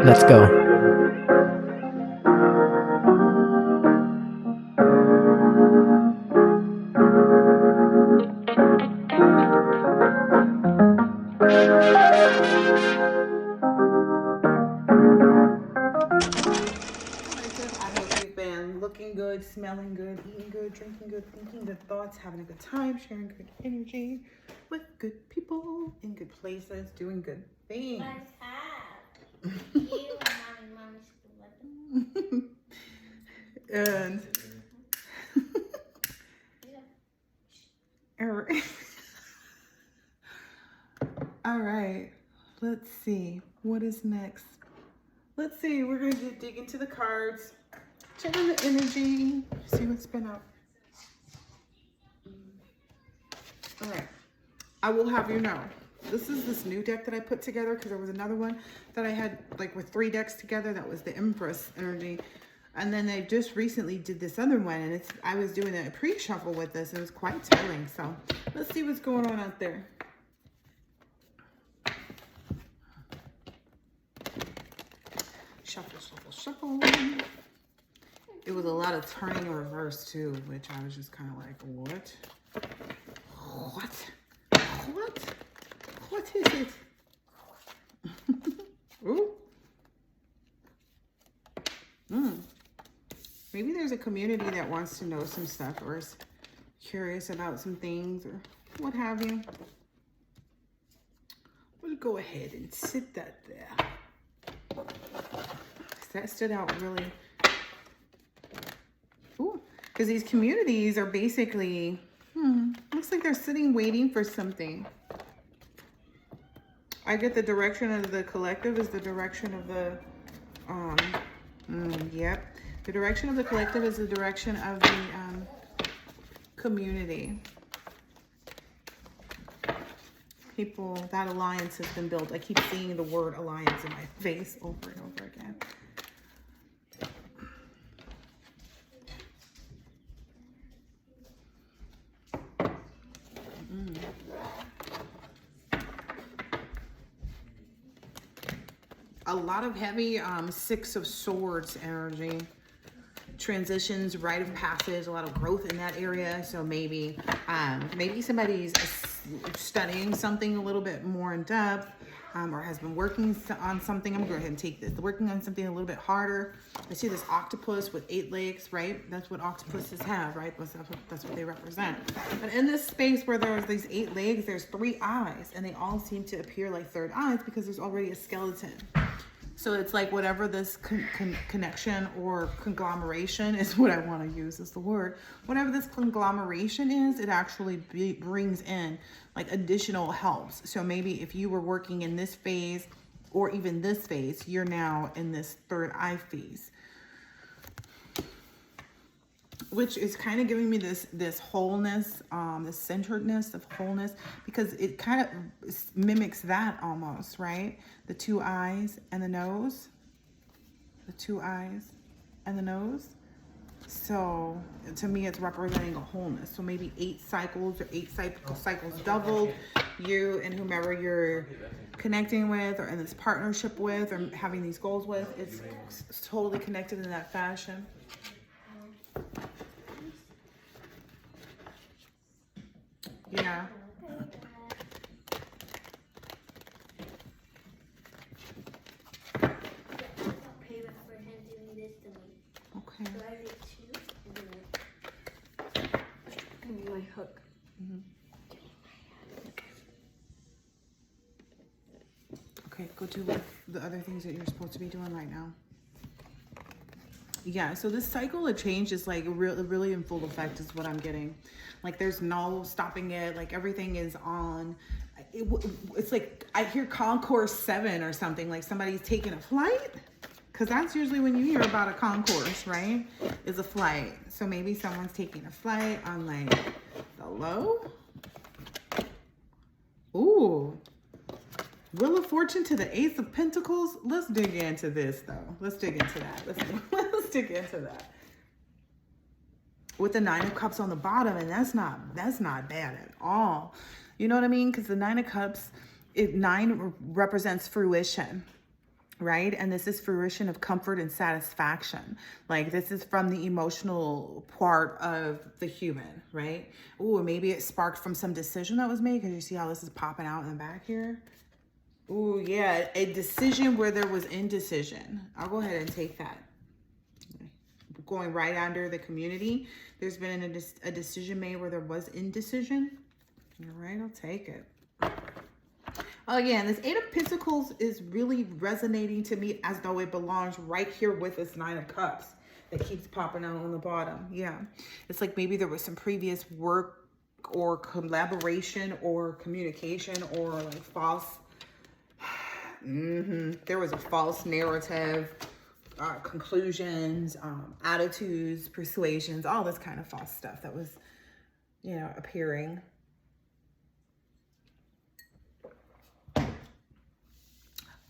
Let's go. Looking good, smelling good, eating good, drinking good, thinking good thoughts, having a good time, sharing good energy with good people in good places, doing good things. And all right, let's see what is next. Let's see, we're going to dig into the cards, check on the energy, see what's been up. All right, I will have you know, this is this new deck that I put together because there was another one that I had like with 3 decks together. That was the Empress energy. And then they just recently did this other one, and I was doing a pre-shuffle with this. It was quite telling. So let's see what's going on out there. Shuffle, shuffle, shuffle. It was a lot of turning in reverse too, which I was just kind of like, what? What is it? Ooh. Maybe there's a community that wants to know some stuff or is curious about some things or what have you. We'll go ahead and sit that there. That stood out really. Ooh, because these communities are basically, looks like they're sitting waiting for something. I get the direction of the collective is the direction of the, yep. The direction of the collective is the direction of the community. People, that alliance has been built. I keep seeing the word alliance in my face over and over again. A lot of heavy 6 of Swords energy. Transitions, rite of passage, a lot of growth in that area. So maybe somebody's studying something a little bit more in depth, or has been working on something. I'm gonna go ahead and take this. Working on something a little bit harder. I see this octopus with 8 legs, right? That's what octopuses have, right? That's what they represent. But in this space where there's these 8 legs, there's 3 eyes, and they all seem to appear like third eyes because there's already a skeleton. So it's like whatever this connection or conglomeration is, what I want to use as the word. Whatever this conglomeration is, it actually brings in like additional helps. So maybe if you were working in this phase or even this phase, you're now in this third eye phase, which is kind of giving me this wholeness, this centeredness of wholeness, because it kind of mimics that almost, right? The 2 eyes and the nose, the 2 eyes and the nose. So to me, it's representing a wholeness. So maybe 8 cycles or 8 cycles doubled. You and whomever you're connecting with or in this partnership with or having these goals with, it's totally connected in that fashion. Yeah. Okay. Give me my hook. Okay, go do the other things that you're supposed to be doing right now. Yeah, so this cycle of change is like really in full effect is what I'm getting. Like there's no stopping it. Like everything is on. It's like I hear Concourse 7 or something, like somebody's taking a flight. Because that's usually when you hear about a concourse, right? Is a flight. So maybe someone's taking a flight on like the low. Ooh. Wheel of Fortune to the Ace of Pentacles. Let's dig into this though. Let's dig into that. Let's dig into that. With the 9 of Cups on the bottom, and that's not bad at all. You know what I mean? Because the 9 of Cups, 9 represents fruition, right? And this is fruition of comfort and satisfaction. Like this is from the emotional part of the human, right? Ooh, maybe it sparked from some decision that was made, because you see how this is popping out in the back here. Ooh, yeah, a decision where there was indecision. I'll go ahead and take that. Going right under the community, there's been a decision made where there was indecision. All right, I'll take it. Oh yeah, and this Eight of Pentacles is really resonating to me as though it belongs right here with this Nine of Cups that keeps popping out on the bottom. Yeah, it's like maybe there was some previous work or collaboration or communication or like false. There was a false narrative, conclusions, attitudes, persuasions, all this kind of false stuff that was, you know, appearing.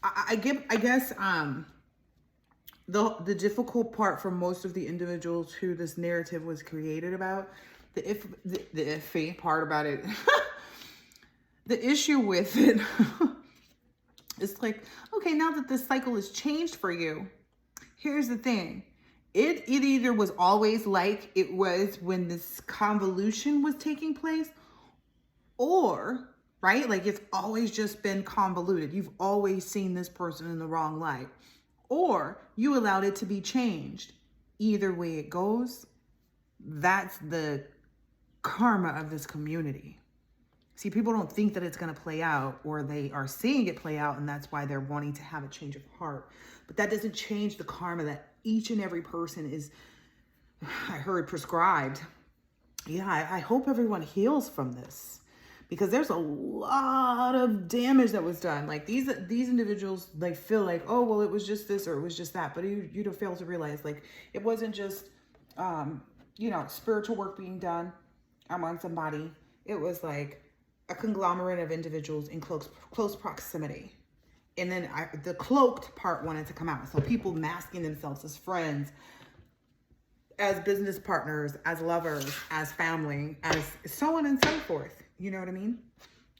I guess the difficult part for most of the individuals who this narrative was created about, the iffy part about it, the issue with it, it's like, okay, now that this cycle has changed for you, here's the thing. It either was always like it was when this convolution was taking place, or, right, like it's always just been convoluted. You've always seen this person in the wrong light, or you allowed it to be changed. Either way it goes, that's the karma of this community. See, people don't think that it's going to play out, or they are seeing it play out, and that's why they're wanting to have a change of heart. But that doesn't change the karma that each and every person is, I heard, prescribed. Yeah, I hope everyone heals from this, because there's a lot of damage that was done. Like these individuals, like feel like, oh, well, it was just this or it was just that. But you don't fail to realize, like, it wasn't just, you know, spiritual work being done on somebody. It was like a conglomerate of individuals in close proximity. And then the cloaked part wanted to come out. So people masking themselves as friends, as business partners, as lovers, as family, as so on and so forth. You know what I mean?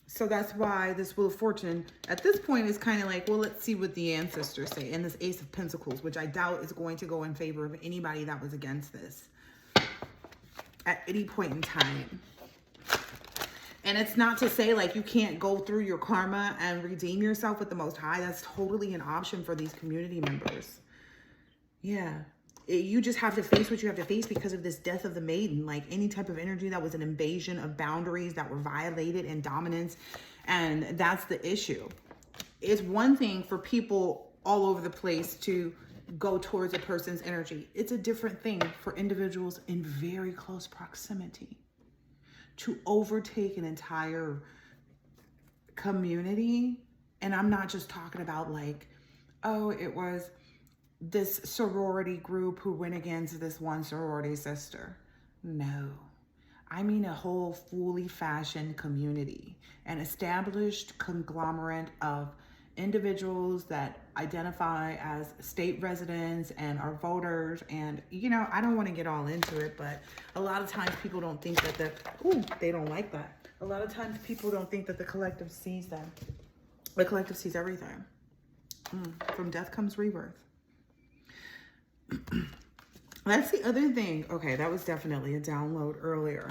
So that's why this Wheel of Fortune at this point is kind of like, well, let's see what the ancestors say. And this Ace of Pentacles, which I doubt is going to go in favor of anybody that was against this at any point in time. And it's not to say like you can't go through your karma and redeem yourself with the Most High. That's totally an option for these community members. Yeah. You just have to face what you have to face because of this death of the maiden. Like any type of energy that was an invasion of boundaries that were violated and dominance. And that's the issue. It's one thing for people all over the place to go towards a person's energy. It's a different thing for individuals in very close proximity to overtake an entire community. And I'm not just talking about like, oh, it was this sorority group who went against this one sorority sister. No, I mean a whole fully fashioned community, an established conglomerate of individuals that identify as state residents and are voters. And, you know, I don't want to get all into it, but a lot of times people don't think that they don't like that. A lot of times people don't think that the collective sees them. The collective sees everything. From death comes rebirth. That's the other thing. Okay, that was definitely a download earlier.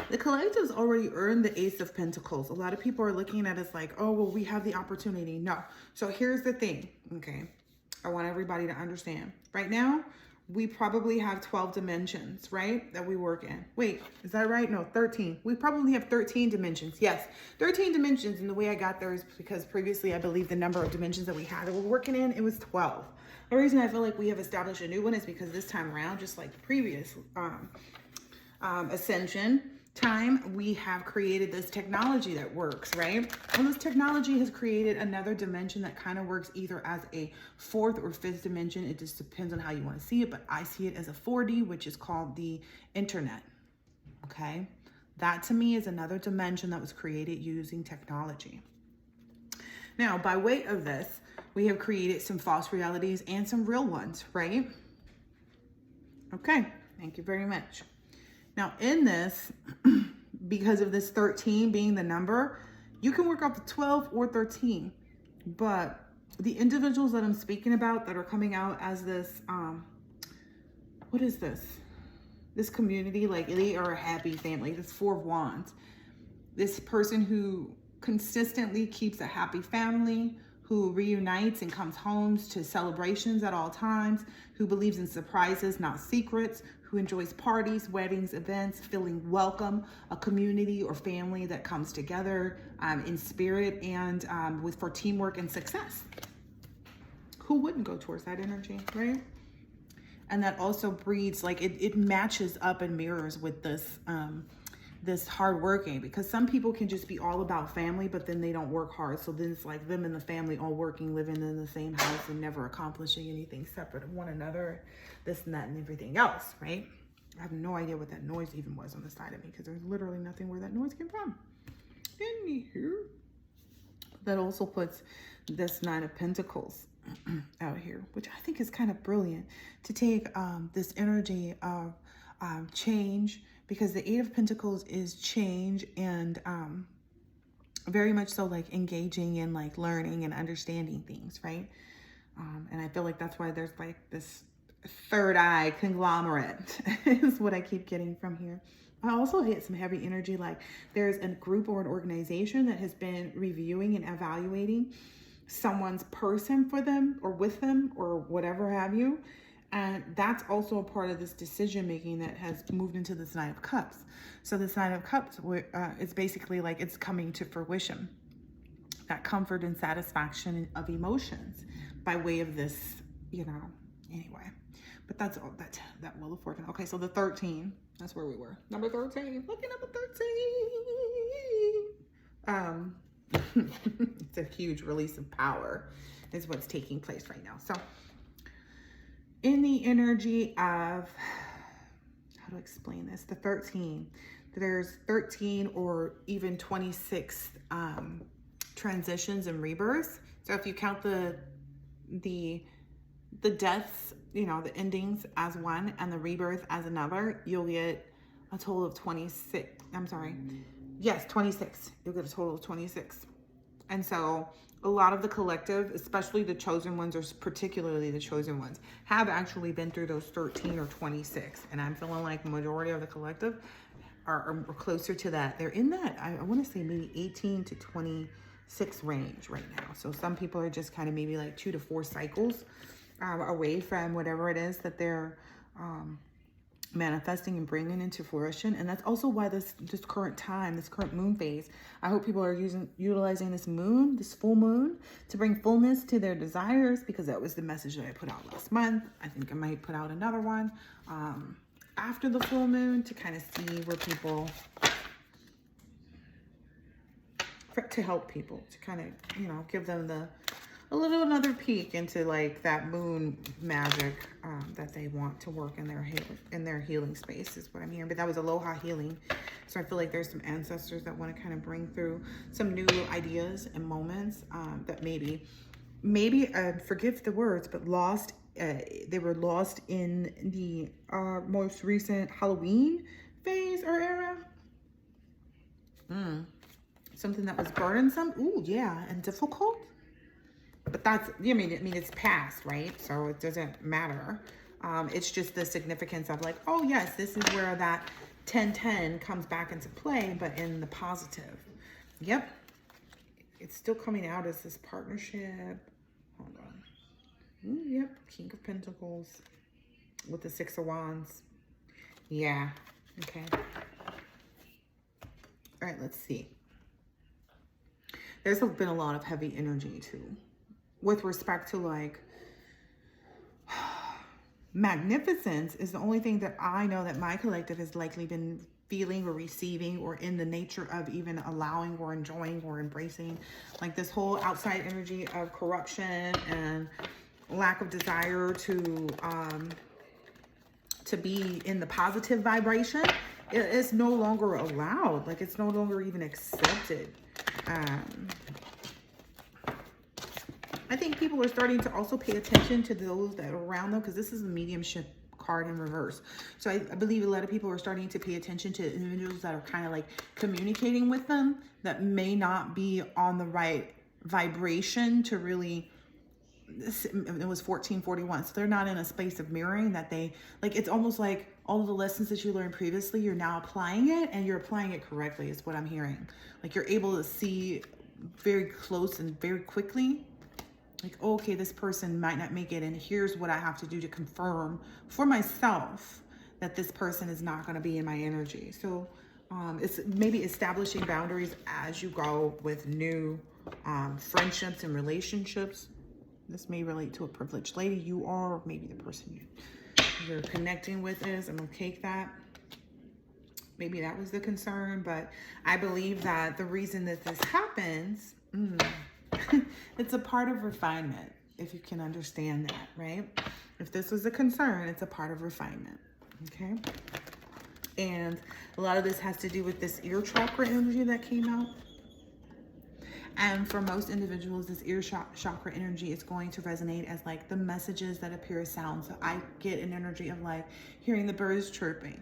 The collective's already earned the Ace of Pentacles. A lot of people are looking at it like, oh, well, we have the opportunity. No. So here's the thing, okay? I want everybody to understand. Right now, we probably have 12 dimensions, right? That we work in. Wait, is that right? No, 13. We probably have 13 dimensions. Yes, 13 dimensions. And the way I got there is because previously, I believe the number of dimensions that we had that we're working in, it was 12. The reason I feel like we have established a new one is because this time around, just like the previous ascension time, we have created this technology that works, right? And this technology has created another dimension that kind of works either as a fourth or fifth dimension. It just depends on how you want to see it, but I see it as a 4D, which is called the internet, okay? That to me is another dimension that was created using technology. Now, by way of this, we have created some false realities and some real ones, right? Okay, thank you very much. Now in this, because of this 13 being the number, you can work out the 12 or 13, but the individuals that I'm speaking about that are coming out as this, what is this? This community, like they are a happy family. This Four of Wands. This person who consistently keeps a happy family, who reunites and comes home to celebrations at all times, who believes in surprises, not secrets, who enjoys parties, weddings, events, feeling welcome, a community or family that comes together in spirit and for teamwork and success. Who wouldn't go towards that energy, right? And that also breeds, like it matches up and mirrors with this this hard working, because some people can just be all about family, but then they don't work hard. So then it's like them and the family all working, living in the same house and never accomplishing anything separate of one another, this and that and everything else, right? I have no idea what that noise even was on the side of me, because there's literally nothing where that noise came from. Anywho, that also puts this Nine of Pentacles out here, which I think is kind of brilliant to take this energy of change, because the Eight of Pentacles is change and very much so like engaging in like learning and understanding things, right? And I feel like that's why there's like this third eye conglomerate is what I keep getting from here. I also hit some heavy energy, like there's a group or an organization that has been reviewing and evaluating someone's person for them or with them or whatever have you. And that's also a part of this decision making that has moved into this Nine of Cups. So this Nine of Cups, it's basically like it's coming to fruition. That comfort and satisfaction of emotions by way of this, you know, anyway. But that's all, that Wheel of Fortune. Okay, so the 13, that's where we were. Number 13, look at number 13. It's a huge release of power is what's taking place right now. So in the energy of, how to explain this, the 13, there's 13 or even 26 transitions and rebirths. So if you count the deaths, you know, the endings as one and the rebirth as another, you'll get a total of 26. I'm sorry. Yes, 26. You'll get a total of 26. And so a lot of the collective, especially the chosen ones, or particularly the chosen ones, have actually been through those 13 or 26. And I'm feeling like the majority of the collective are closer to that. They're in that, I want to say maybe 18 to 26 range right now. So some people are just kind of maybe like 2 to 4 cycles away from whatever it is that they're manifesting and bringing into fruition. And that's also why this current time, this current moon phase, I hope people are utilizing this moon, this full moon, to bring fullness to their desires, because that was the message that I put out last month. I think I might put out another one after the full moon to kind of see where people, to help people, to kind of, you know, give them another peek into like that moon magic that they want to work in their healing space is what I'm hearing. But that was aloha healing. So I feel like there's some ancestors that want to kind of bring through some new ideas and moments that maybe forgive the words, but lost. They were lost in the most recent Halloween phase or era. Something that was burdensome. Ooh, yeah, and difficult. But that's, I mean, it's past, right? So it doesn't matter. It's just the significance of like, oh yes, this is where that 10-10 comes back into play, but in the positive. Yep. It's still coming out as this partnership. Hold on. Ooh, yep. King of Pentacles with the 6 of Wands. Yeah. Okay. All right, let's see. There's been a lot of heavy energy too, with respect to like magnificence is the only thing that I know that my collective has likely been feeling or receiving or in the nature of even allowing or enjoying or embracing, like this whole outside energy of corruption and lack of desire to be in the positive vibration. It's no longer allowed. Like it's no longer even accepted. I think people are starting to also pay attention to those that are around them, because this is a mediumship card in reverse. So I believe a lot of people are starting to pay attention to individuals that are kind of like communicating with them that may not be on the right vibration to really it was 1441. So they're not in a space of mirroring that they, like, it's almost like all of the lessons that you learned previously, you're now applying it, and you're applying it correctly is what I'm hearing. Like, you're able to see very close and very quickly, like, oh, okay, this person might not make it, and here's what I have to do to confirm for myself that this person is not going to be in my energy. So it's maybe establishing boundaries as you go with new friendships and relationships. This may relate to a privileged lady you are, or maybe the person you're connecting with is. I'm gonna take that. Maybe that was the concern, but I believe that the reason that this happens, it's a part of refinement, if you can understand that, right? If this was a concern, it's a part of refinement, okay? And a lot of this has to do with this ear chakra energy that came out. And for most individuals, this ear chakra energy is going to resonate as like the messages that appear as sound. So I get an energy of like hearing the birds chirping,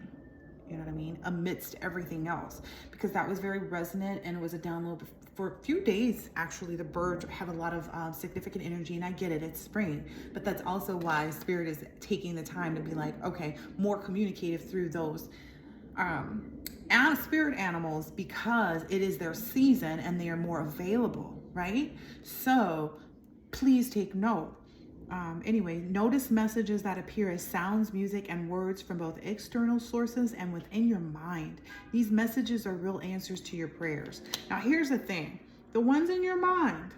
you know what I mean? Amidst everything else, because that was very resonant, and it was a download for a few days. Actually, the birds have a lot of significant energy, and I get it, it's spring, but that's also why Spirit is taking the time to be like, okay, more communicative through those spirit animals, because it is their season and they are more available, right? So please take note. Anyway, notice messages that appear as sounds, music, and words from both external sources and within your mind. These messages are real answers to your prayers. Now, here's the thing. The ones in your mind,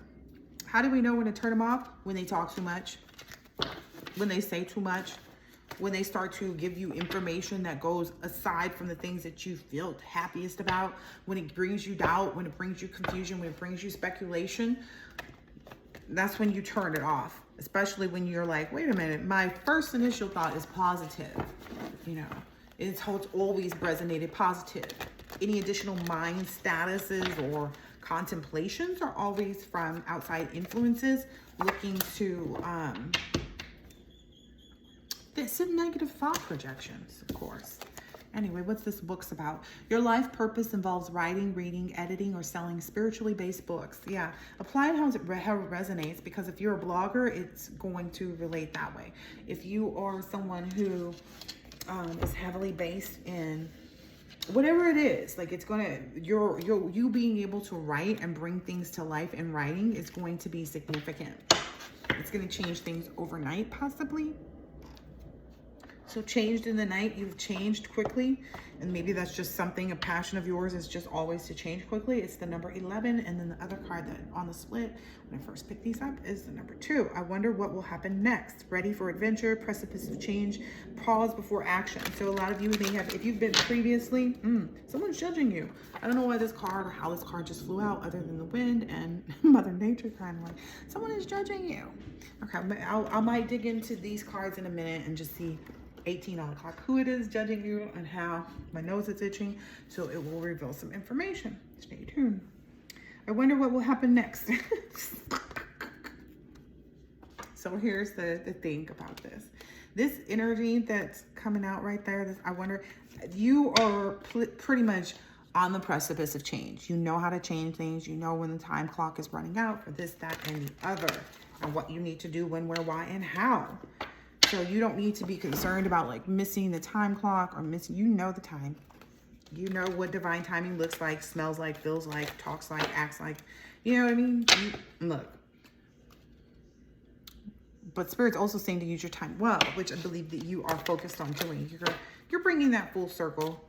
how do we know when to turn them off? When they talk too much, when they say too much, when they start to give you information that goes aside from the things that you feel happiest about, when it brings you doubt, when it brings you confusion, when it brings you speculation, that's when you turn it off. Especially when you're like, wait a minute, my first initial thought is positive. You know, it's always resonated positive. Any additional mind statuses or contemplations are always from outside influences looking to some negative thought projections, of course. Anyway, what's this book's about? Your life purpose involves writing, reading, editing, or selling spiritually based books. Yeah, apply it how it resonates, because if you're a blogger, it's going to relate that way. If you are someone who is heavily based in whatever it is, like it's gonna, you being able to write and bring things to life in writing is going to be significant. It's going to change things overnight, possibly. So changed in the night, you've changed quickly, and maybe that's just something, a passion of yours is just always to change quickly. It's the number 11, and then the other card that on the split, when I first picked these up, is the number 2. I wonder what will happen next. Ready for adventure, precipice of change, pause before action. So a lot of you may have, if you've been previously, someone's judging you. I don't know why this card or how this card just flew out, other than the wind and Mother Nature kind of like, someone is judging you. Okay, I might dig into these cards in a minute and just see 18 on the clock who it is judging you and how. My nose is itching, so it will reveal some information. Stay tuned. I wonder what will happen next. So here's the thing about this. This energy that's coming out right there, I wonder, you are pretty much on the precipice of change. You know how to change things. You know when the time clock is running out for this, that, and the other, and what you need to do, when, where, why, and how. So you don't need to be concerned about like missing the time clock or missing, you know the time. You know what divine timing looks like, smells like, feels like, talks like, acts like. You know what I mean? Look. But Spirit's also saying to use your time well, which I believe that you are focused on doing. You're bringing that full circle,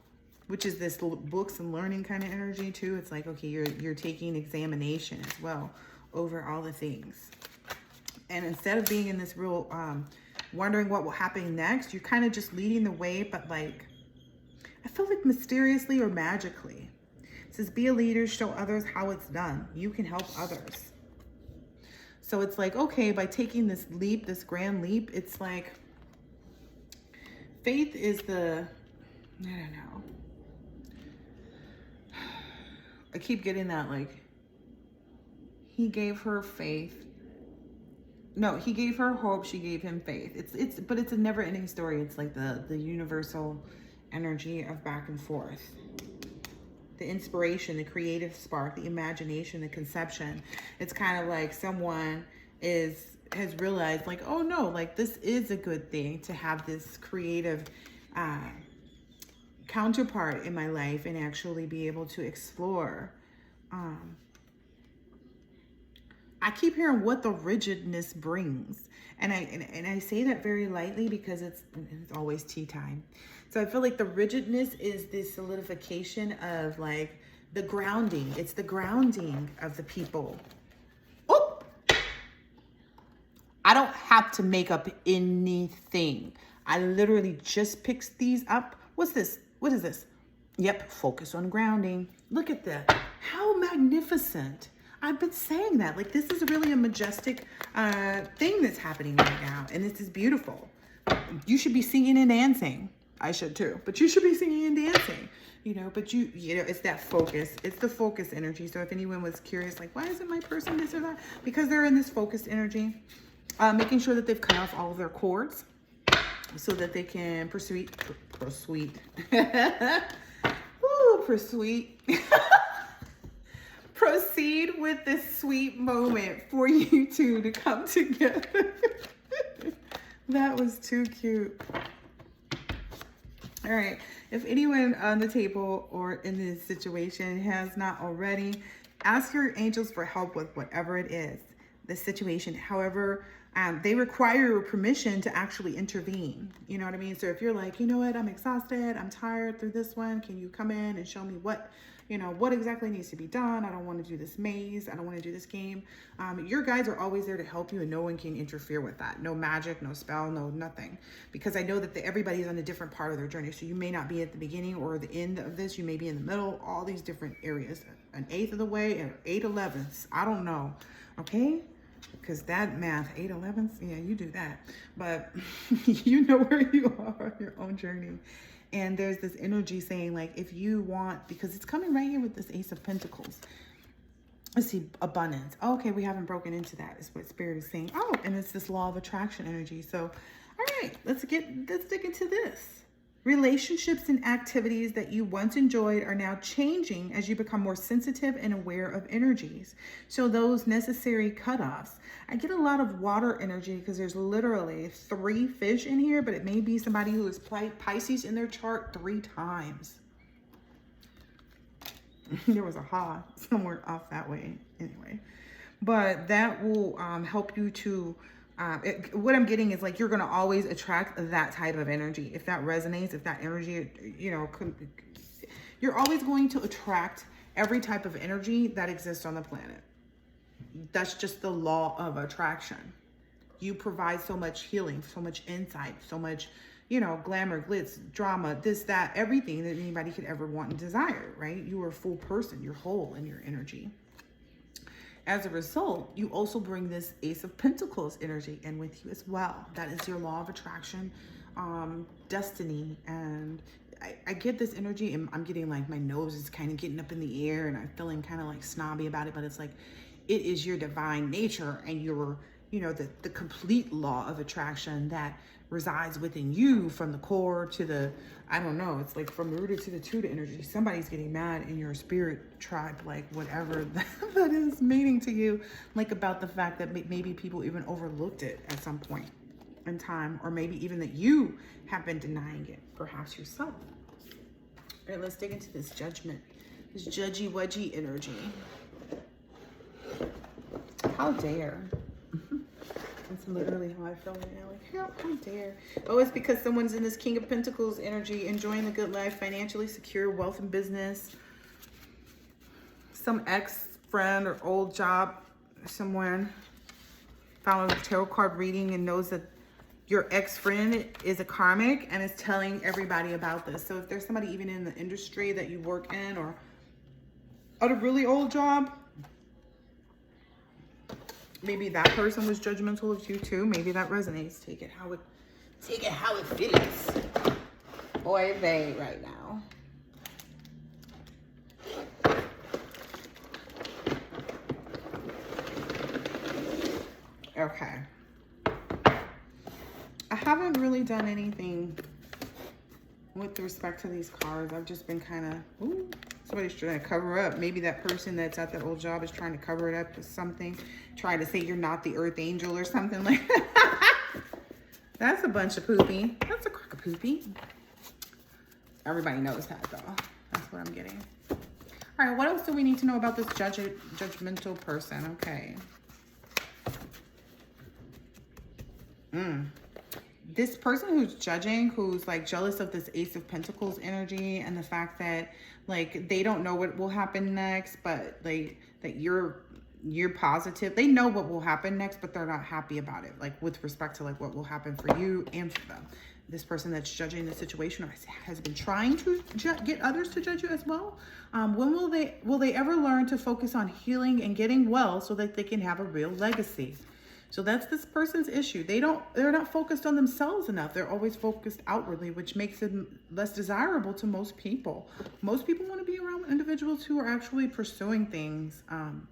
which is this books and learning kind of energy too. It's like, okay, you're taking examination as well over all the things. And instead of being in this real... wondering what will happen next, you're kind of just leading the way, but like, I feel like mysteriously or magically. It says, be a leader, show others how it's done. You can help others. So it's like, okay, by taking this leap, this grand leap, it's like, faith is the, I don't know. I keep getting that, like, he gave her faith. No, he gave her hope, she gave him faith. But it's a never-ending story. It's like the universal energy of back and forth. The inspiration, the creative spark, the imagination, the conception. It's kind of like someone is has realized like, oh no, like this is a good thing to have this creative counterpart in my life and actually be able to explore. I keep hearing what the rigidness brings. And I say that very lightly because it's always tea time. So I feel like the rigidness is the solidification of like the grounding. It's the grounding of the people. Oh, I don't have to make up anything. I literally just picked these up. What's this? What is this? Yep, focus on grounding. Look at that. How magnificent. I've been saying that. Like, this is really a majestic thing that's happening right now. And this is beautiful. You should be singing and dancing. I should too. But you should be singing and dancing. You know, but you know, it's that focus. It's the focus energy. So if anyone was curious, like, why isn't my person this or that? Because they're in this focused energy. Making sure that they've cut off all of their cords so that they can proceed. Proceed with this sweet moment for you two to come together. That was too cute. All right. If anyone on the table or in this situation has not already, ask your angels for help with whatever it is, the situation. However, they require your permission to actually intervene. You know what I mean? So if you're like, you know what, I'm exhausted, I'm tired through this one. Can you come in and show me what, you know, what exactly needs to be done? I don't want to do this maze. I don't want to do this game. Your guides are always there to help you and no one can interfere with that. No magic, no spell, no nothing. Because I know that everybody's on a different part of their journey. So you may not be at the beginning or the end of this. You may be in the middle, all these different areas. An eighth of the way and 8/11ths. I don't know. Okay? Because that math, 8/11ths, yeah, you do that. But you know where you are on your own journey. And there's this energy saying, like, if you want, because it's coming right here with this Ace of Pentacles. Let's see, abundance. Oh, okay, we haven't broken into that, is what Spirit is saying. Oh, and it's this law of attraction energy. So, all right, let's dig into this. Relationships and activities that you once enjoyed are now changing as you become more sensitive and aware of energies. So those necessary cutoffs. I get a lot of water energy because there's literally 3 fish in here, but it may be somebody who is Pisces in their chart 3 times. There was a ha somewhere off that way anyway. But that will help you to... what I'm getting is like, you're going to always attract that type of energy. If that resonates, if that energy, you know, you're always going to attract every type of energy that exists on the planet. That's just the law of attraction. You provide so much healing, so much insight, so much, you know, glamour, glitz, drama, this, that, everything that anybody could ever want and desire, right? You are a full person. You're whole in your energy. As a result, you also bring this Ace of Pentacles energy in with you as well. That is your law of attraction, destiny. And I get this energy and I'm getting like, my nose is kind of getting up in the air and I'm feeling kind of like snobby about it, but it's like, it is your divine nature and your, you know, the complete law of attraction that resides within you from the core to the, I don't know, it's like from the rooted to the tutor energy. Somebody's getting mad in your spirit tribe, like whatever that is meaning to you, like about the fact that maybe people even overlooked it at some point in time, or maybe even that you have been denying it, perhaps yourself. All right, let's dig into this judgment, this judgy wudgy energy. How dare. That's literally how I feel right now. Like, how dare. Oh, it's because someone's in this King of Pentacles energy, enjoying the good life, financially secure, wealth and business. Some ex-friend or old job, someone found a tarot card reading and knows that your ex-friend is a karmic and is telling everybody about this. So if there's somebody even in the industry that you work in or at a really old job, maybe that person was judgmental of you too. Maybe that resonates. Take it how it feels. Oy vey right now. Okay. I haven't really done anything with respect to these cards. I've just been kind of Somebody's trying to cover up. Maybe that person that's at that old job is trying to cover it up with something. Trying to say you're not the earth angel or something like that. That's a bunch of poopy. That's a crock of poopy. Everybody knows that though. That's what I'm getting. All right, what else do we need to know about this judgmental person? Okay. This person who's judging, who's like jealous of this Ace of Pentacles energy and the fact that like they don't know what will happen next, but like that you're positive. They know what will happen next, but they're not happy about it. Like with respect to like what will happen for you and for them. This person that's judging the situation has been trying to get others to judge you as well. When will they ever learn to focus on healing and getting well so that they can have a real legacy? So that's this person's issue. They're not focused on themselves enough. They're always focused outwardly, which makes it less desirable to most people. Most people want to be around individuals who are actually pursuing things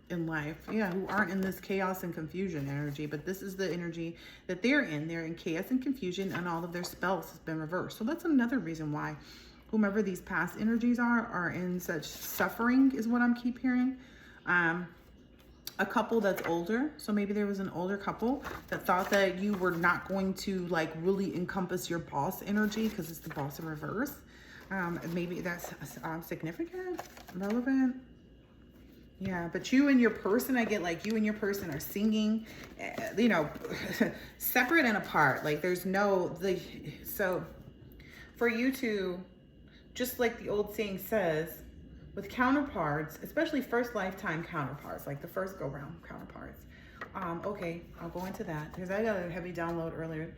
in life. Yeah, who aren't in this chaos and confusion energy. But this is the energy that they're in. They're in chaos and confusion, and all of their spells has been reversed. So that's another reason why whomever these past energies are in such suffering is what I'm keep hearing. A couple that's older, so maybe there was an older couple that thought that you were not going to like really encompass your boss energy because it's the boss in reverse. Maybe that's significant, relevant. Yeah, but you and your person, I get like you and your person are singing, you know, separate and apart. Like there's no, so for you to, just like the old saying says, with counterparts, especially first lifetime counterparts, like the first go-round counterparts. Okay, I'll go into that because I got a heavy download earlier.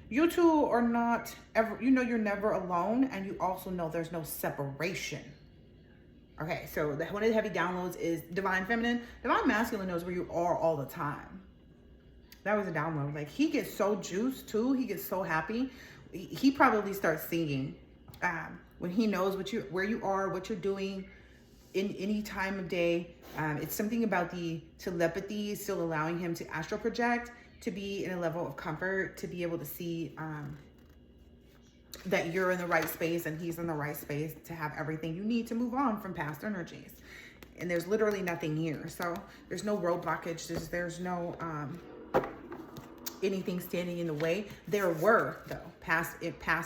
You two are not ever, you know you're never alone, and you also know there's no separation. Okay, so one of the heavy downloads is Divine Feminine. Divine Masculine knows where you are all the time. That was a download. Like he gets so juiced too. He gets so happy. He probably starts singing. When he knows where you are, what you're doing in any time of day. It's something about the telepathy still allowing him to astral project, to be in a level of comfort, to be able to see that you're in the right space and he's in the right space to have everything you need to move on from past energies. And there's literally nothing here. So there's no road blockage. There's no anything standing in the way. There were, though, past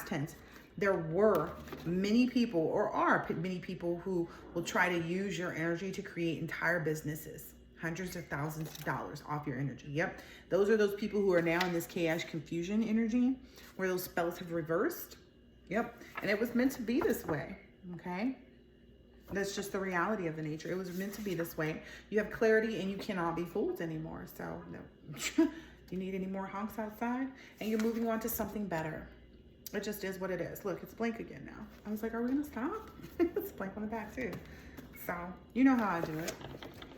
tense, there were many people, or are many people, who will try to use your energy to create entire businesses, hundreds of thousands of dollars off your energy. Yep. Those are those people who are now in this chaos confusion energy where those spells have reversed. Yep. And it was meant to be this way. Okay. That's just the reality of the nature. It was meant to be this way. You have clarity and you cannot be fooled anymore. So no, you need any more honks outside, and you're moving on to something better. It just is what it is. Look, it's blank again now. I was like, are we gonna stop? It's blank on the back too. So you know how I do it.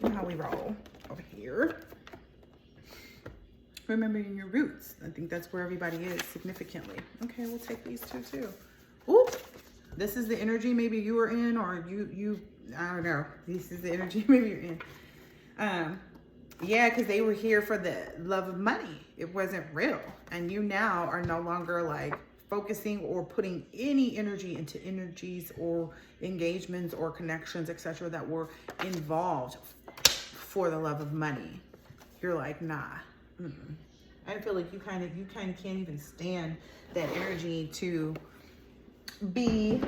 You know how we roll over here. Remembering your roots. I think that's where everybody is significantly. Okay, we'll take these two too. Ooh, this is the energy maybe you were in, or you I don't know. This is the energy maybe you're in. Yeah, because they were here for the love of money. It wasn't real. And you now are no longer like focusing or putting any energy into energies or engagements or connections, etc., that were involved for the love of money. You're like, nah. I feel like you kind of can't even stand that energy to be.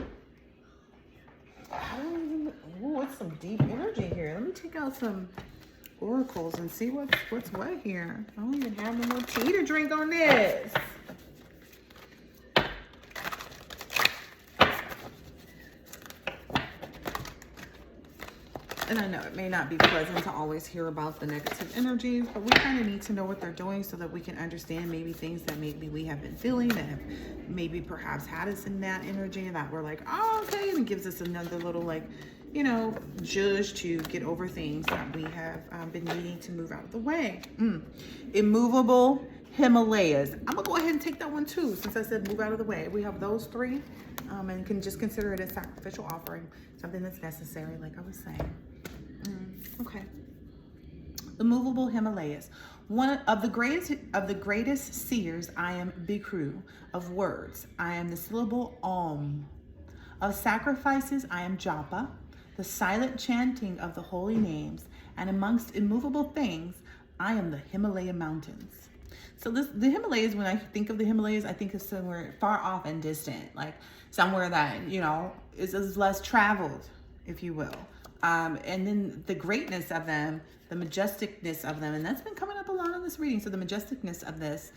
What's some deep energy here? Let me take out some oracles and see what's what here. I don't even have no more tea to drink on this. And I know it may not be pleasant to always hear about the negative energies, but we kind of need to know what they're doing so that we can understand maybe things that maybe we have been feeling, that have maybe perhaps had us in that energy, and that we're like, oh, okay, and it gives us another little, like, you know, judge to get over things that we have been needing to move out of the way. Immovable Himalayas. I'm gonna go ahead and take that one too, since I said move out of the way. We have those three, and you can just consider it a sacrificial offering, something that's necessary, like I was saying. Okay. The movable Himalayas. One of the greatest seers, I am Bikru. Of words, I am the syllable Om. Of sacrifices, I am Japa. the silent chanting of the holy names, and amongst immovable things, I am the Himalaya mountains. So the Himalayas, when I think of the Himalayas, I think of somewhere far off and distant, like somewhere that, you know, is less traveled, if you will. And then the greatness of them, the majesticness of them, and that's been coming up a lot on this reading. So the majesticness of this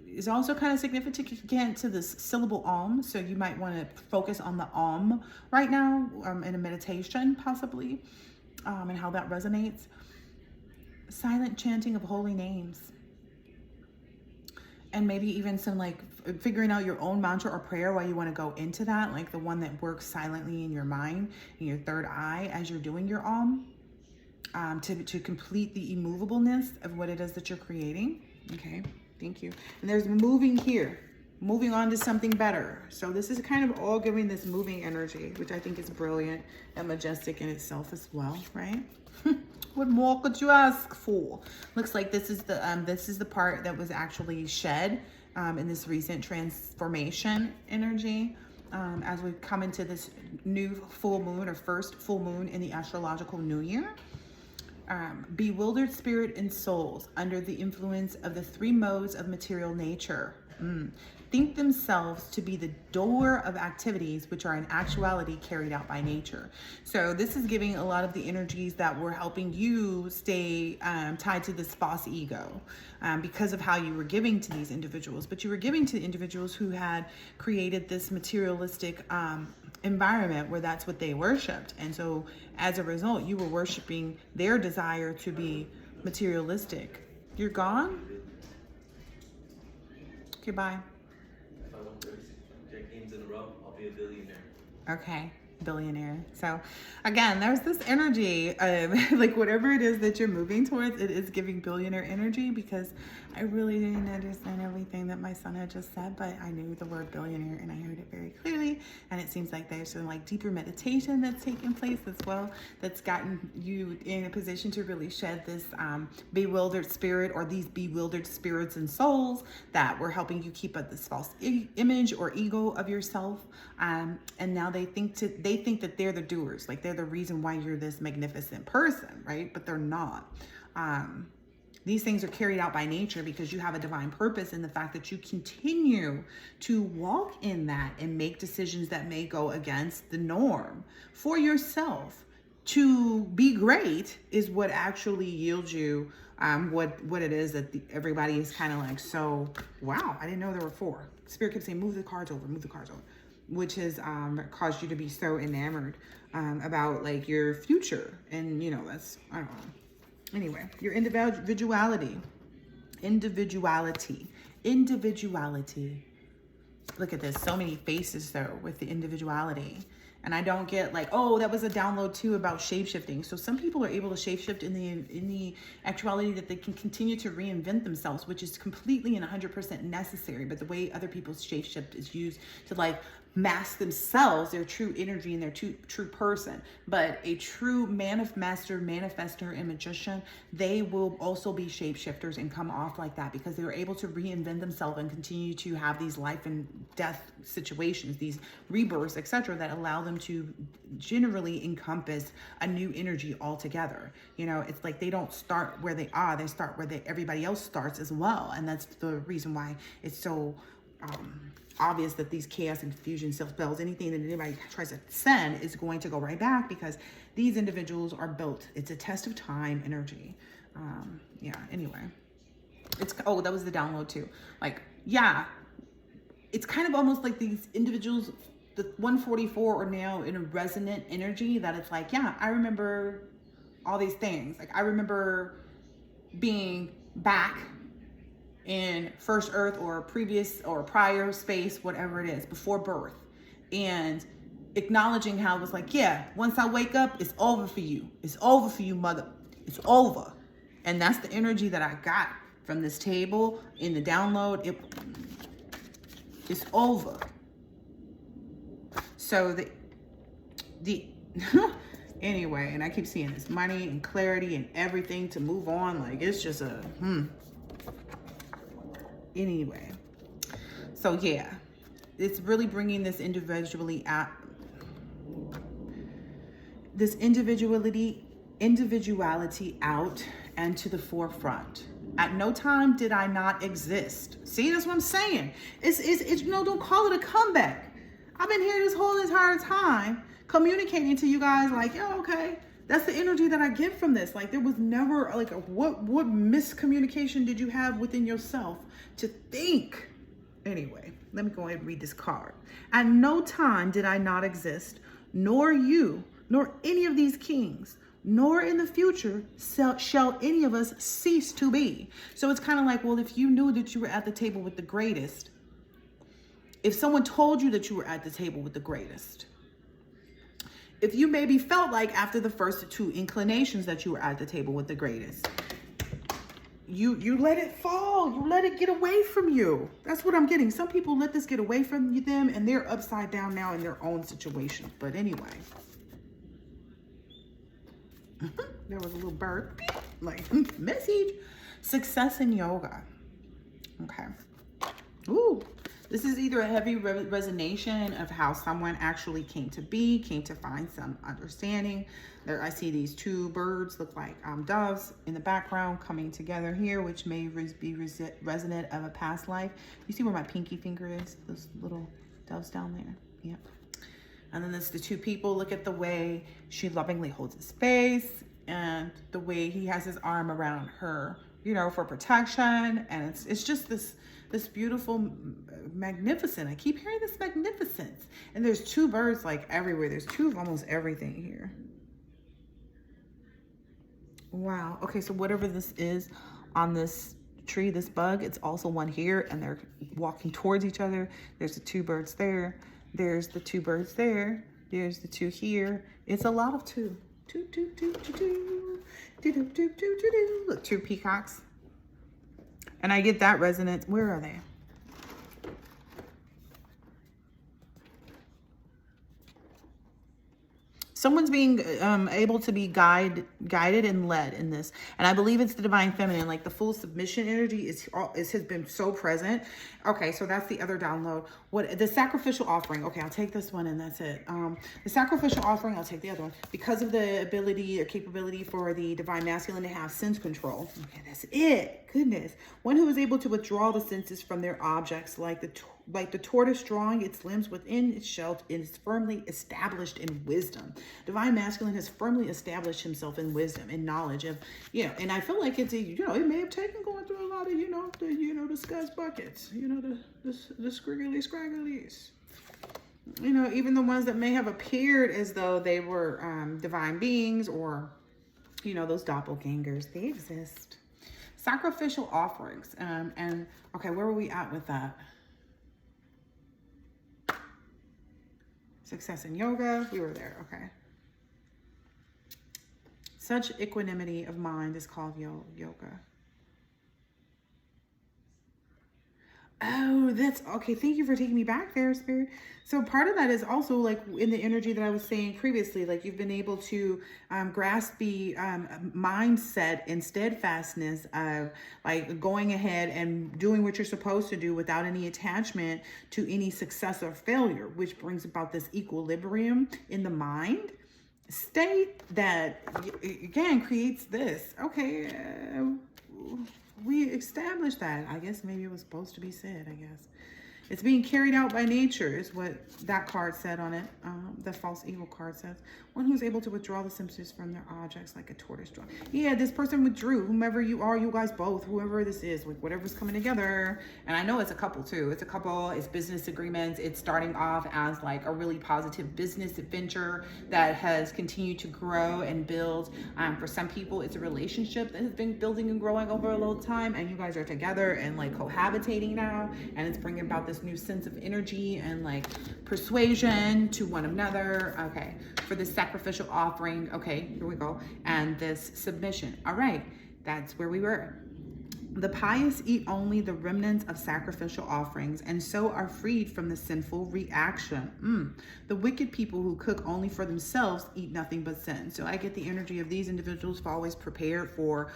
is also kind of significant to this syllable Om. So you might want to focus on the Om right now in a meditation, possibly, and how that resonates. Silent chanting of holy names. And maybe even some like figuring out your own mantra or prayer while you want to go into that, like the one that works silently in your mind, in your third eye as you're doing your Om, to complete the immovableness of what it is that you're creating. Okay, thank you. And there's moving here, moving on to something better. So this is kind of all giving this moving energy, which I think is brilliant and majestic in itself as well, right? What more could you ask for? Looks like this is the part that was actually shed in this recent transformation energy as we come into this new full moon or first full moon in the astrological new year. Bewildered spirit and souls under the influence of the three modes of material nature think themselves to be the doer of activities which are in actuality carried out by nature. So this is giving a lot of the energies that were helping you stay tied to this false ego because of how you were giving to these individuals. But you were giving to the individuals who had created this materialistic environment where that's what they worshipped. And so as a result, you were worshiping their desire to be materialistic. You're gone? Okay, bye. If I won 36 games in a row, I'll be a billionaire. Okay, billionaire. So again, there's this energy like whatever it is that you're moving towards, it is giving billionaire energy, because I really didn't understand everything that my son had just said, but I knew the word billionaire and I heard it very clearly. And it seems like there's some like deeper meditation that's taking place as well, that's gotten you in a position to really shed this bewildered spirit, or these bewildered spirits and souls that were helping you keep up this false image or ego of yourself. And now they think that they're the doers, like they're the reason why you're this magnificent person, right? But they're not. These things are carried out by nature because you have a divine purpose in the fact that you continue to walk in that and make decisions that may go against the norm for yourself. To be great is what actually yields you what it is that everybody is kind of like, so, wow, I didn't know there were four. Spirit kept saying, move the cards over, which has caused you to be so enamored about like your future. And, you know, that's, I don't know. Anyway, your individuality. Look at this, so many faces though with the individuality. And I don't get like, oh, that was a download too about shape-shifting. So some people are able to shape-shift in the actuality that they can continue to reinvent themselves, which is completely and 100% necessary. But the way other people's shape-shift is used to like mask themselves, their true energy and their true person. But a true manifester, and magician, they will also be shapeshifters and come off like that because they were able to reinvent themselves and continue to have these life and death situations, these rebirths, etc., that allow them to generally encompass a new energy altogether. You know, it's like they don't start where they are, they start where everybody else starts as well. And that's the reason why it's so obvious that these chaos and confusion spells, anything that anybody tries to send is going to go right back, because these individuals are built. It's a test of time energy. Yeah, anyway. Oh, that was the download too. Like, yeah, it's kind of almost like these individuals, the 144 are now in a resonant energy that it's like, yeah, I remember all these things. Like, I remember being back in first earth or previous or prior space, whatever it is, before birth, and acknowledging how it was like, yeah, once I wake up, it's over for you. It's over for you, mother. It's over. And that's the energy that I got from this table in the download. It's over. So the anyway, and I keep seeing this money and clarity and everything to move on. Like, it's just a anyway. So yeah, it's really bringing this individually out. this individuality out and to the forefront. At no time did I not exist. See, that's what I'm saying. It's no, don't call it a comeback. I've been here this whole entire time communicating to you guys like, yo, okay, that's the energy that I get from this. Like, there was never like what miscommunication did you have within yourself to think? Anyway, let me go ahead and read this card. At no time did I not exist, nor you, nor any of these kings, nor in the future shall any of us cease to be. So it's kind of like, well, if you knew that you were at the table with the greatest, if someone told you that you were at the table with the greatest, if you maybe felt like after the first two inclinations that you were at the table with the greatest, you let it fall. You let it get away from you. That's what I'm getting. Some people let this get away from them and they're upside down now in their own situation. But anyway, there was a little bird, like message. Success in yoga. Okay. Ooh. This is either a heavy resonation of how someone actually came to be, came to find some understanding. There, I see these two birds look like doves in the background coming together here, which may be resonant of a past life. You see where my pinky finger is? Those little doves down there. Yep. And then there's the two people. Look at the way she lovingly holds his face and the way he has his arm around her, you know, for protection. And it's just this beautiful, magnificent. I keep hearing this magnificence. And there's two birds like everywhere. There's two of almost everything here. Wow. Okay, so whatever this is on this tree, this bug, it's also one here, and they're walking towards each other. There's the two birds there. There's the two birds there. There's the two here. It's a lot of two. Look, two peacocks. And I get that resonance. Where are they? Someone's being able to be guided and led in this. And I believe it's the divine feminine, like the full submission energy has been so present. Okay, so that's the other download. What the sacrificial offering. Okay, I'll take this one and that's it. The sacrificial offering, I'll take the other one. Because of the ability or capability for the divine masculine to have sense control. Okay, that's it. Goodness. One who is able to withdraw the senses from their objects, like the tortoise drawing its limbs within its shell, is firmly established in wisdom. Divine masculine has firmly established himself in wisdom and knowledge of, you know, and I feel like it's, you know, it may have taken going through a lot of, the scuzz buckets, the scriggly scragglies. You know, even the ones that may have appeared as though they were divine beings or, you know, those doppelgangers, they exist. Sacrificial offerings. And okay, where were we at with that? Success in yoga. We were there. Okay. Such equanimity of mind is called yoga. Oh, that's okay. Thank you for taking me back there, Spirit. So part of that is also like in the energy that I was saying previously, like you've been able to grasp the mindset and steadfastness of like going ahead and doing what you're supposed to do without any attachment to any success or failure, which brings about this equilibrium in the mind state that again creates this. Okay. We established that. I guess maybe it was supposed to be said, I guess. It's being carried out by nature is what that card said on it. The false evil card says. One who's able to withdraw the symptoms from their objects like a tortoise draw. Yeah, this person withdrew. Whomever you are, you guys both, whoever this is, with whatever's coming together. And I know it's a couple too. It's a couple, it's business agreements. It's starting off as like a really positive business adventure that has continued to grow and build. For some people, it's a relationship that has been building and growing over a little time. And you guys are together and like cohabitating now. And it's bringing about this new sense of energy and like persuasion to one another. Okay, for this sacrificial offering. Okay, here we go. And this submission. All right, that's where we were. The pious eat only the remnants of sacrificial offerings and so are freed from the sinful reaction. The wicked people who cook only for themselves eat nothing but sin. So I get the energy of these individuals for always prepared for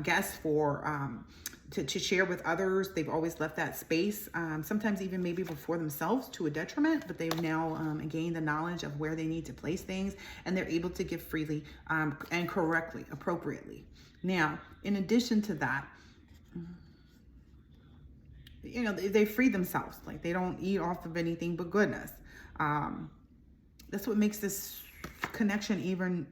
guests, for to share with others. They've always left that space, sometimes even maybe before themselves to a detriment, but they've now gained the knowledge of where they need to place things, and they're able to give freely and correctly, appropriately. Now, in addition to that, you know, they free themselves. Like, they don't eat off of anything but goodness. That's what makes this connection even,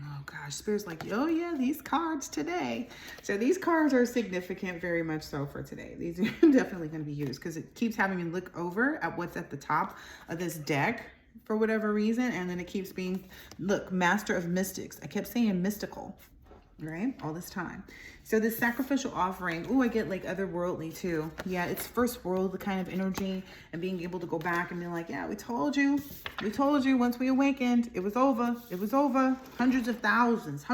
oh gosh, Spirit's like, oh yeah, these cards today. So these cards are significant, very much so, for today. These are definitely going to be used because it keeps having me look over at what's at the top of this deck for whatever reason. And then it keeps being, look, Master of Mystics. I kept saying mystical, right? All this time. So this sacrificial offering, oh, I get like otherworldly too. Yeah, it's first world kind of energy, and being able to go back and be like, yeah, we told you once we awakened, it was over. It was over. Hundreds of thousands.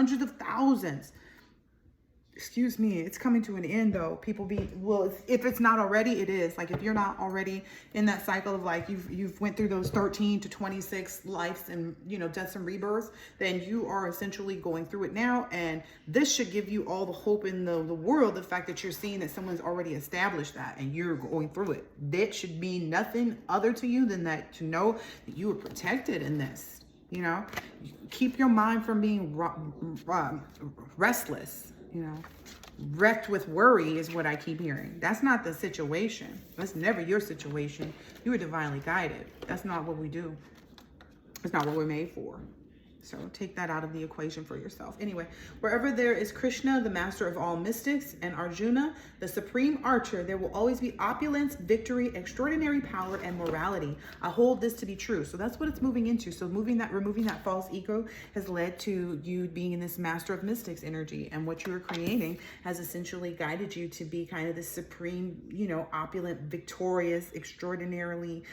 Excuse me, it's coming to an end though. People be, well, if it's not already, it is. Like, if you're not already in that cycle of like, you've went through those 13 to 26 lives and, you know, deaths and rebirths, then you are essentially going through it now. And this should give you all the hope in the world, the fact that you're seeing that someone's already established that and you're going through it. That should mean nothing other to you than that, to know that you are protected in this. You know, keep your mind from being restless. You know, wrecked with worry is what I keep hearing. That's not the situation. That's never your situation. You are divinely guided. That's not what we do. It's not what we're made for. So take that out of the equation for yourself. Anyway, wherever there is Krishna, the master of all mystics, and Arjuna, the supreme archer, there will always be opulence, victory, extraordinary power, and morality. I hold this to be true. So that's what it's moving into. So removing that false ego has led to you being in this master of mystics energy. And what you are creating has essentially guided you to be kind of the supreme, you know, opulent, victorious, extraordinarily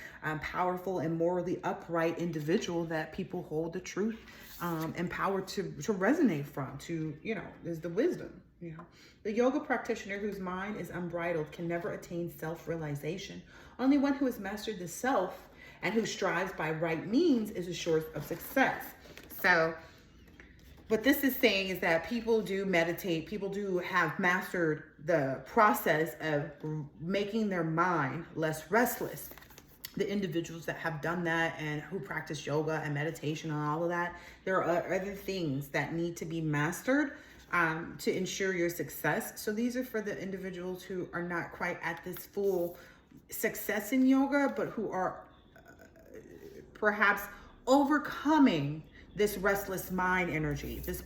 powerful, and morally upright individual that people hold the truth and power to resonate from, to, you know, is the wisdom, you know. The yoga practitioner whose mind is unbridled can never attain self-realization. Only one who has mastered the self and who strives by right means is assured of success. So what this is saying is that people do meditate, people do have mastered the process of making their mind less restless. The individuals that have done that and who practice yoga and meditation and all of that, there are other things that need to be mastered to ensure your success. So these are for the individuals who are not quite at this full success in yoga, but who are perhaps overcoming this restless mind energy, this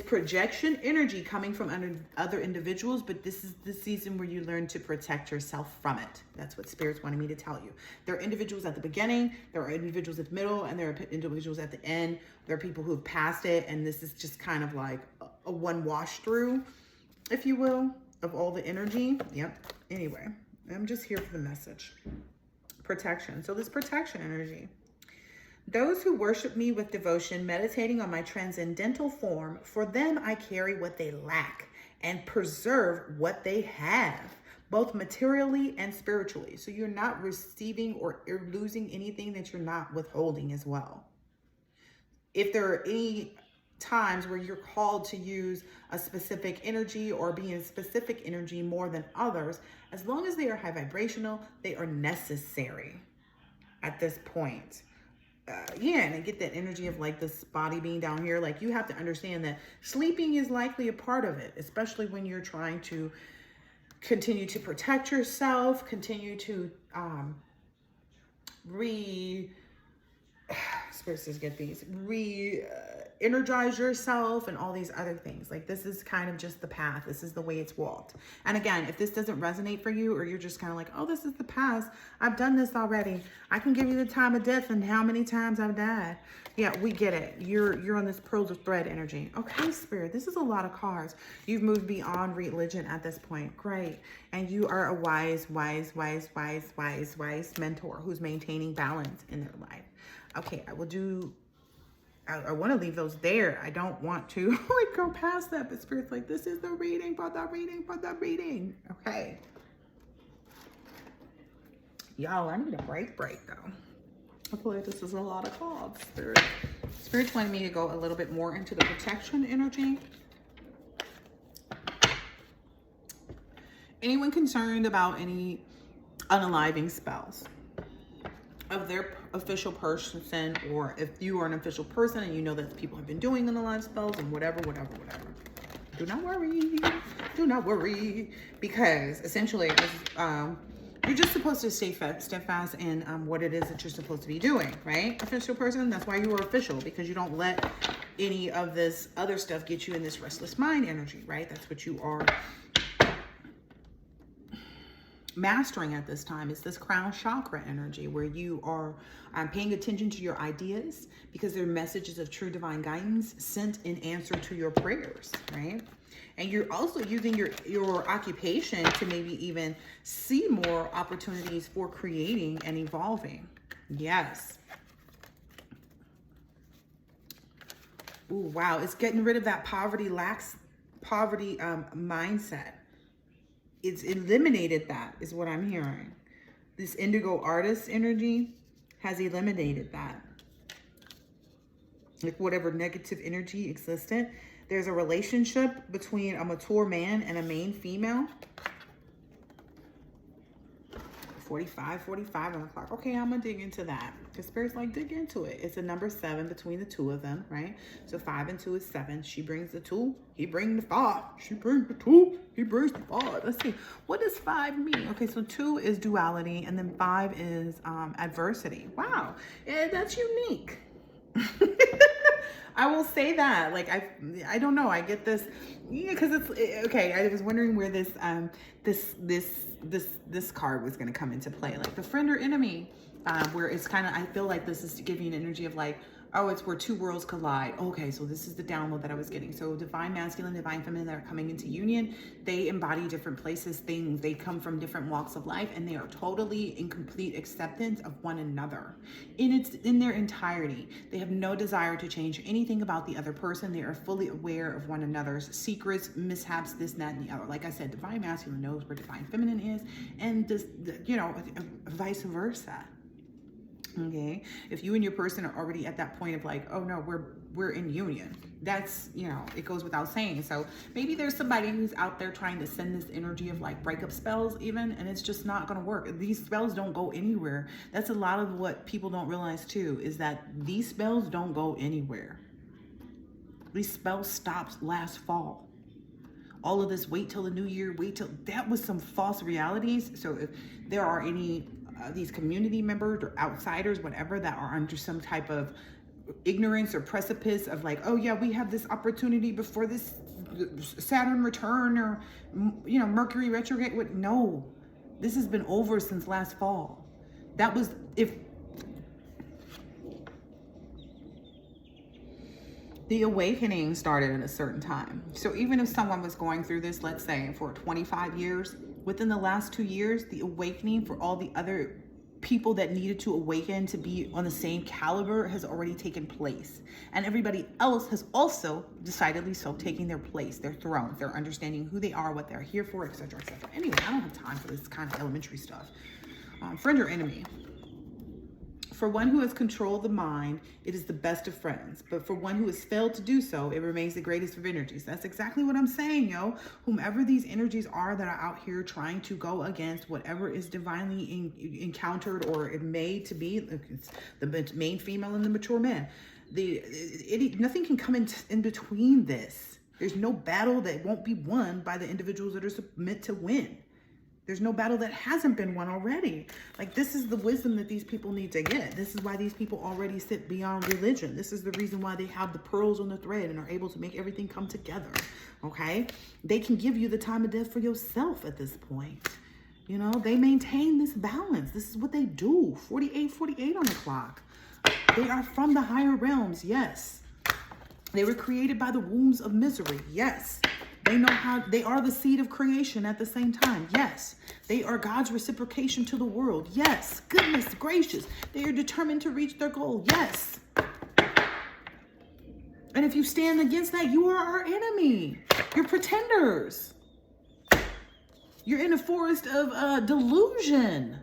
projection energy coming from other individuals. But this is the season where you learn to protect yourself from it. That's what Spirit's wanting me to tell you. There are individuals at the beginning, there are individuals at the middle, and there are individuals at the end. There are people who've passed it, and this is just kind of like a one wash through, if you will, of all the energy. Yep. Anyway, I'm just here for the message. Protection. So this protection energy. Those who worship me with devotion, meditating on my transcendental form, for them I carry what they lack and preserve what they have, both materially and spiritually. So you're not receiving or losing anything that you're not withholding as well. If there are any times where you're called to use a specific energy or be in specific energy more than others, as long as they are high vibrational, they are necessary at this point. Yeah, and I get that energy of like this body being down here. Like, you have to understand that sleeping is likely a part of it, especially when you're trying to continue to protect yourself, continue to energize yourself and all these other things. Like, this is kind of just the path. This is the way it's walked. And again, if this doesn't resonate for you, or you're just kind of like, oh, this is the past, I've done this already, I can give you the time of death and how many times I've died. Yeah, we get it. You're on this pearls of thread energy. Okay, Spirit, this is a lot of cards. You've moved beyond religion at this point. Great. And you are a wise mentor who's maintaining balance in their life. Okay, I will do I want to leave those there. I don't want to like go past that, but Spirit's like, this is the reading for the reading for the reading. Okay. Y'all, I need a break though. I feel like this is a lot of cards. Spirit's wanting me to go a little bit more into the protection energy. Anyone concerned about any unaliving spells of their official person, or if you are an official person and you know that people have been doing unalive spells and whatever. Do not worry. Do not worry. Because essentially, you're just supposed to stay steadfast in what it is that you're supposed to be doing, right? Official person, that's why you are official, because you don't let any of this other stuff get you in this restless mind energy, right? That's what you are mastering at this time. Is this crown chakra energy where you are paying attention to your ideas because they're messages of true divine guidance sent in answer to your prayers, right? And you're also using your occupation to maybe even see more opportunities for creating and evolving. Yes. Ooh, wow. It's getting rid of that poverty mindset. It's eliminated that, is what I'm hearing. This indigo artist energy has eliminated that. Like whatever negative energy existed. There's a relationship between a mature man and a main female. 45 on the clock. Okay, I'm gonna dig into that. Because Spirit's like, dig into it. It's a number 7 between the two of them, right? So 5 and 2 is 7. She brings the 2, he brings the 5. She brings the 2, he brings the 5. Let's see. What does 5 mean? Okay, so 2 is duality, and then 5 is adversity. Wow, that's unique. I will say that, like, I don't know, I get this, yeah, because it's okay. I was wondering where this this card was going to come into play, like the friend or enemy, where it's kind of, I feel like this is to give you an energy of like, oh, it's where two worlds collide. Okay, so this is the download that I was getting. So divine masculine, divine feminine that are coming into union, they embody different places, things. They come from different walks of life, and they are totally in complete acceptance of one another in their entirety. They have no desire to change anything about the other person. They are fully aware of one another's secrets, mishaps, this, that, and the other. Like I said, divine masculine knows where divine feminine is, and this, you know, vice versa. Okay, if you and your person are already at that point of like, oh no, we're in union, that's, you know, it goes without saying. So maybe there's somebody who's out there trying to send this energy of like breakup spells even, and it's just not going to work. These spells don't go anywhere. That's a lot of what people don't realize too, is that these spells don't go anywhere. These spells stopped last fall. All of this, wait till the new year, that was some false realities. So if there are any these community members or outsiders, whatever, that are under some type of ignorance or precipice of like, oh yeah, we have this opportunity before this Saturn return, or, you know, Mercury retrograde. No, this has been over since last fall. That was, if the awakening started at a certain time. So even if someone was going through this, let's say for 25 years, within the last 2 years, the awakening for all the other people that needed to awaken to be on the same caliber has already taken place. And everybody else has also decidedly so taking their place, their throne, their understanding who they are, what they're here for, etc., etc. Anyway, I don't have time for this kind of elementary stuff. Friend or enemy. For one who has controlled the mind, it is the best of friends. But for one who has failed to do so, it remains the greatest of energies. That's exactly what I'm saying, yo. Whomever these energies are that are out here trying to go against whatever is divinely encountered or made to be, it's the main female and the mature man. Nothing can come in between this. There's no battle that won't be won by the individuals that are meant to win. There's no battle that hasn't been won already. Like, this is the wisdom that these people need to get. This is why these people already sit beyond religion. This is the reason why they have the pearls on the thread and are able to make everything come together, okay? They can give you the time of death for yourself at this point. You know, they maintain this balance. This is what they do. 48 on the clock. They are from the higher realms, yes. They were created by the wombs of misery, yes. They know how, they are the seed of creation at the same time. Yes. They are God's reciprocation to the world. Yes. Goodness gracious. They are determined to reach their goal. Yes. And if you stand against that, you are our enemy. You're pretenders. You're in a forest of delusion.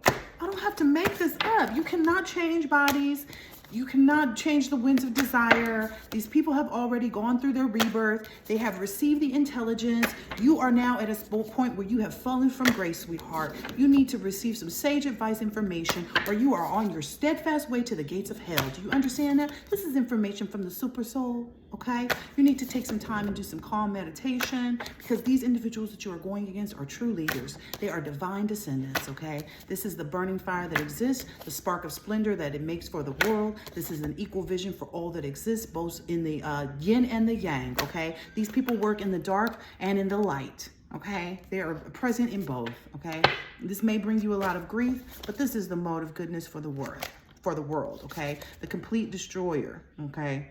I don't have to make this up. You cannot change bodies. You cannot change the winds of desire. These people have already gone through their rebirth. They have received the intelligence. You are now at a point where you have fallen from grace, sweetheart. You need to receive some sage advice information, or you are on your steadfast way to the gates of hell. Do you understand that? This is information from the super soul, okay? You need to take some time and do some calm meditation, because these individuals that you are going against are true leaders. They are divine descendants, okay? This is the burning fire that exists, the spark of splendor that it makes for the world. This is an equal vision for all that exists, both in the yin and the yang, okay? These people work in the dark and in the light, okay? They are present in both, okay? This may bring you a lot of grief, but this is the mode of goodness for the world, okay? The complete destroyer, okay?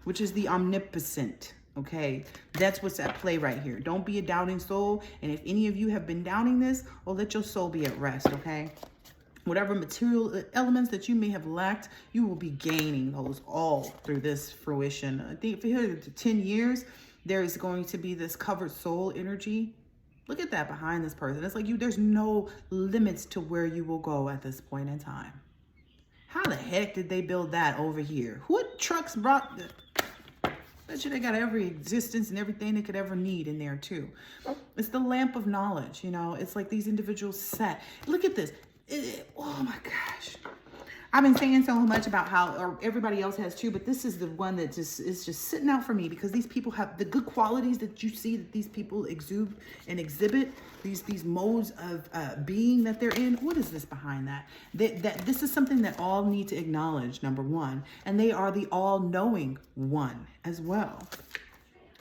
Which is the omnipotent, okay? That's what's at play right here. Don't be a doubting soul. And if any of you have been doubting this, well, let your soul be at rest, okay? Whatever material elements that you may have lacked, you will be gaining those all through this fruition. I think for here to 10 years, there is going to be this covered soul energy. Look at that behind this person. It's like there's no limits to where you will go at this point in time. How the heck did they build that over here? What trucks brought the... Bet you they got every existence and everything they could ever need in there too. It's the lamp of knowledge, you know. It's like these individuals sat. Look at this. Oh my gosh. I've been saying so much about how, or everybody else has too, but this is the one that just is just sitting out for me, because these people have the good qualities that you see that these people exude and exhibit, these modes of being that they're in. What is this behind that? That this is something that all need to acknowledge, number one, and they are the all-knowing one as well.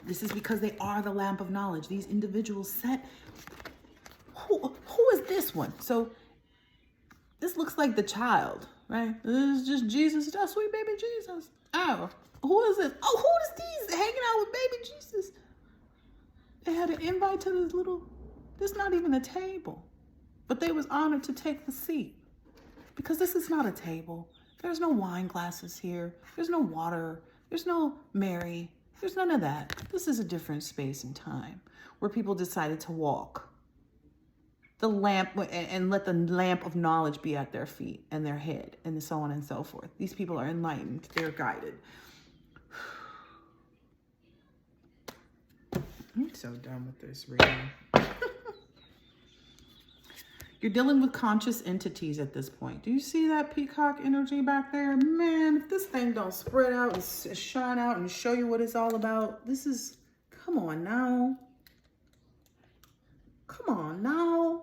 This is because they are the lamp of knowledge. These individuals set, who is this one? So this looks like the child, right? This is just Jesus, just sweet baby Jesus. Oh, who is this? Oh, who is these hanging out with baby Jesus? They had an invite to this little, this not even a table, but they was honored to take the seat, because this is not a table. There's no wine glasses here. There's no water. There's no Mary. There's none of that. This is a different space and time where people decided to walk the lamp and let the lamp of knowledge be at their feet and their head and so on and so forth. These people are enlightened. They're guided. I'm so done with this reading. You're dealing with conscious entities at this point. Do you see that peacock energy back there? Man, if this thing don't spread out and shine out and show you what it's all about, this is, come on now. Come on now.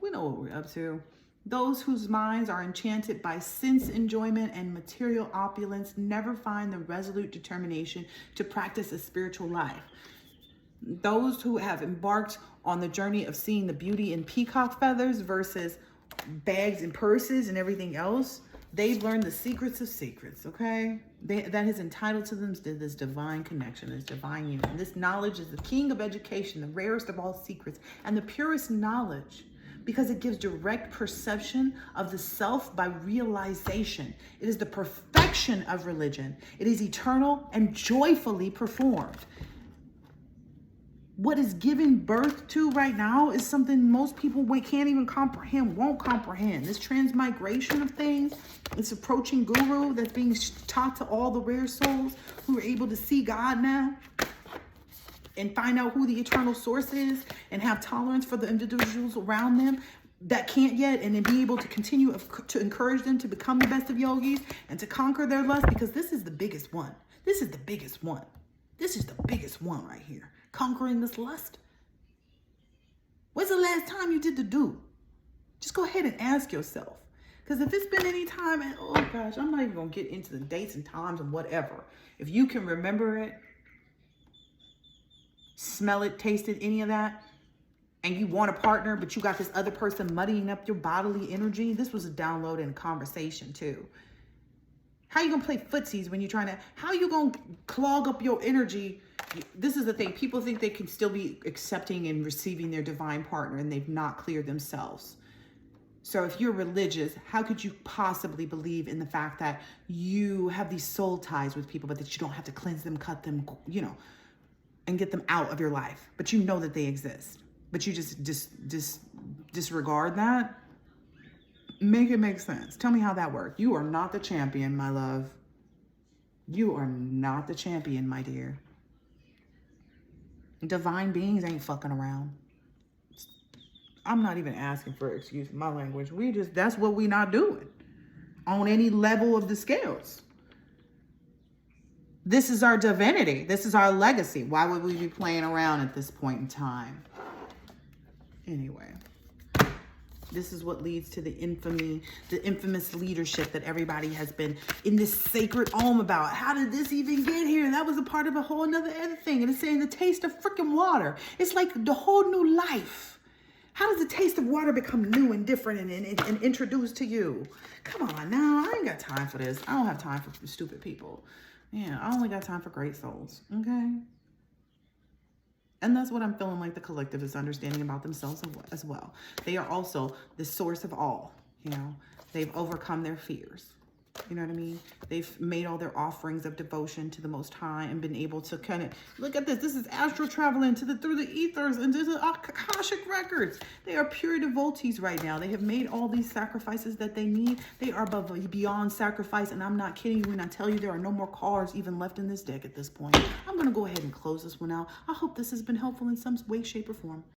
We know what we're up to. Those whose minds are enchanted by sense enjoyment and material opulence never find the resolute determination to practice a spiritual life. Those who have embarked on the journey of seeing the beauty in peacock feathers versus bags and purses and everything else, they've learned the secrets of secrets, okay? That is entitled to them to this divine connection, this divine union. This knowledge is the king of education, the rarest of all secrets, and the purest knowledge, because it gives direct perception of the self by realization. It is the perfection of religion. It is eternal and joyfully performed. What is given birth to right now is something most people can't even comprehend, won't comprehend. This transmigration of things, this approaching guru that's being taught to all the rare souls who are able to see God now and find out who the eternal source is and have tolerance for the individuals around them that can't yet, and then be able to continue to encourage them to become the best of yogis and to conquer their lust, because this is the biggest one. This is the biggest one. This is the biggest one right here. Conquering this lust. When's the last time you did the do? Just go ahead and ask yourself. Because if it's been any time, and oh gosh, I'm not even going to get into the dates and times and whatever. If you can remember it, smell it, taste it, any of that, and you want a partner, but you got this other person muddying up your bodily energy, this was a download and a conversation too. How you gonna play footsies when you're trying to, how you gonna clog up your energy? This is the thing. People think they can still be accepting and receiving their divine partner, and they've not cleared themselves. So if you're religious, how could you possibly believe in the fact that you have these soul ties with people, but that you don't have to cleanse them, cut them, you know, and get them out of your life? But you know that they exist. But you just disregard that? Make it make sense. Tell me how that worked. You are not the champion, my love. You are not the champion, my dear. Divine beings ain't fucking around. I'm not even asking for excuse my language. That's what we not doing on any level of the scales. This is our divinity. This is our legacy. Why would we be playing around at this point in time? Anyway, this is what leads to the infamous leadership that everybody has been in this sacred ohm about. How did this even get here? That was a part of a whole other thing. And it's saying the taste of freaking water. It's like the whole new life. How does the taste of water become new and different and introduced to you? Come on now, I ain't got time for this. I don't have time for stupid people. Yeah, I only got time for great souls, okay? And that's what I'm feeling like the collective is understanding about themselves as well. They are also the source of all, you know. They've overcome their fears. You know what I mean? They've made all their offerings of devotion to the Most High and been able to kind of, look at this. This is astral traveling through the ethers and to the Akashic records. They are pure devotees right now. They have made all these sacrifices that they need. They are beyond sacrifice. And I'm not kidding you when I tell you there are no more cards even left in this deck at this point. I'm going to go ahead and close this one out. I hope this has been helpful in some way, shape, or form.